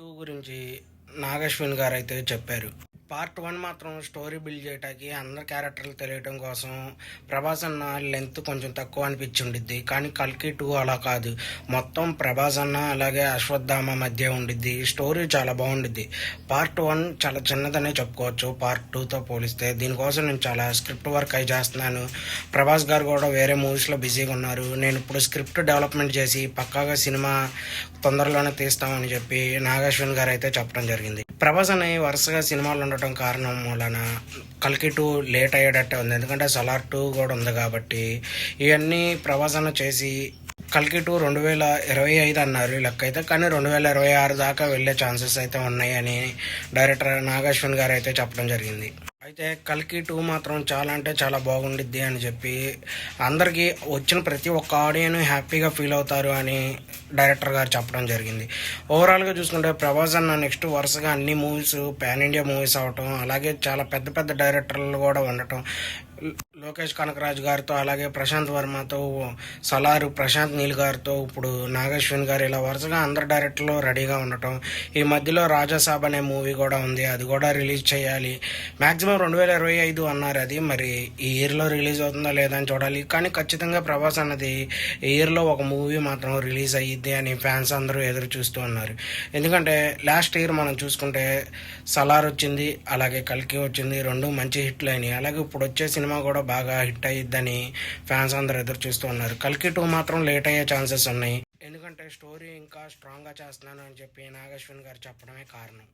2 గురించి నాగశ్విన్ గారు అయితే చెప్పారు. పార్ట్ 1 మాత్రం స్టోరీ బిల్డ్ చేయడానికి అందరి క్యారెక్టర్లు తెలియటం కోసం ప్రభాస్ అన్న లెంత్ కొంచెం తక్కువ అనిపించి కానీ కల్కి 2 అలా కాదు. మొత్తం ప్రభాస్ అన్న అలాగే అశ్వత్థామ మధ్య ఉండిద్ది. స్టోరీ చాలా బాగుండిద్ది. పార్ట్ 1 చాలా చిన్నదనే చెప్పుకోవచ్చు పార్ట్ 2తో పోలిస్తే. దీనికోసం నేను చాలా స్క్రిప్ట్ వర్క్ అయి చేస్తున్నాను. ప్రభాస్ గారు కూడా వేరే మూవీస్లో బిజీగా ఉన్నారు. నేను ఇప్పుడు స్క్రిప్ట్ డెవలప్మెంట్ చేసి పక్కాగా సినిమా తొందరలోనే తీస్తామని చెప్పి నాగశ్విన్ గారు అయితే చెప్పడం జరిగింది. ప్రభాస్ అనే వరుసగా సినిమాలు ఉండటం కారణం వలన కల్కి 2 లేట్ అయ్యేటట్టే ఉంది. ఎందుకంటే సలార్ 2 కూడా ఉంది కాబట్టి ఇవన్నీ ప్రభాస్ అన్న చేసి కల్కి 2 2025 అన్నారు లెక్క అయితే, కానీ 2026 దాకా వెళ్ళే ఛాన్సెస్ అయితే ఉన్నాయని డైరెక్టర్ నాగశ్విన్ గారు అయితే చెప్పడం జరిగింది. అయితే కల్కి 2 మాత్రం చాలా అంటే చాలా బాగుండిద్ది అని చెప్పి అందరికీ వచ్చిన ప్రతి ఒక్క ఆడియన్ హ్యాపీగా ఫీల్ అవుతారు అని డైరెక్టర్ గారు చెప్పడం జరిగింది. ఓవరాల్గా చూసుకుంటే ప్రభాస్ అన్న నెక్స్ట్ వరుసగా అన్ని మూవీస్ పాన్ ఇండియా మూవీస్ అవటం, అలాగే చాలా పెద్ద పెద్ద డైరెక్టర్లు కూడా ఉండటం, లోకేష్ కనకరాజ్ గారితో అలాగే ప్రశాంత్ వర్మతో, సలారు ప్రశాంత్ నీల్ గారితో, ఇప్పుడు నాగశ్విన్ గారు, ఇలా వరుసగా అందరు డైరెక్టర్లు రెడీగా ఉండటం. ఈ మధ్యలో రాజాసాబ్ అనే మూవీ కూడా ఉంది, అది కూడా రిలీజ్ చేయాలి. మ్యాక్సిమం 2025 అన్నారు. అది మరి ఈ ఇయర్లో రిలీజ్ అవుతుందా లేదా అని చూడాలి. కానీ ఖచ్చితంగా ప్రభాస్ అన్నది ఈ ఇయర్లో ఒక మూవీ మాత్రం రిలీజ్ అయ్యిద్ది అని ఫ్యాన్స్ అందరూ ఎదురు చూస్తూ ఉన్నారు. ఎందుకంటే లాస్ట్ ఇయర్ మనం చూసుకుంటే సలార్ వచ్చింది, అలాగే కల్కి వచ్చింది, రెండు మంచి హిట్లు అయినాయి. అలాగే ఇప్పుడు వచ్చే సినిమా కూడా బాగా హిట్ అయ్యిద్దని ఫ్యాన్స్ అందరూ ఎదురు చూస్తూ ఉన్నారు. కల్కి 2 మాత్రం లేట్ అయ్యే ఛాన్సెస్ ఉన్నాయి. ఎందుకంటే స్టోరీ ఇంకా స్ట్రాంగ్గా చేస్తున్నాను అని చెప్పి నాగశ్విన్ గారు చెప్పడమే కారణం.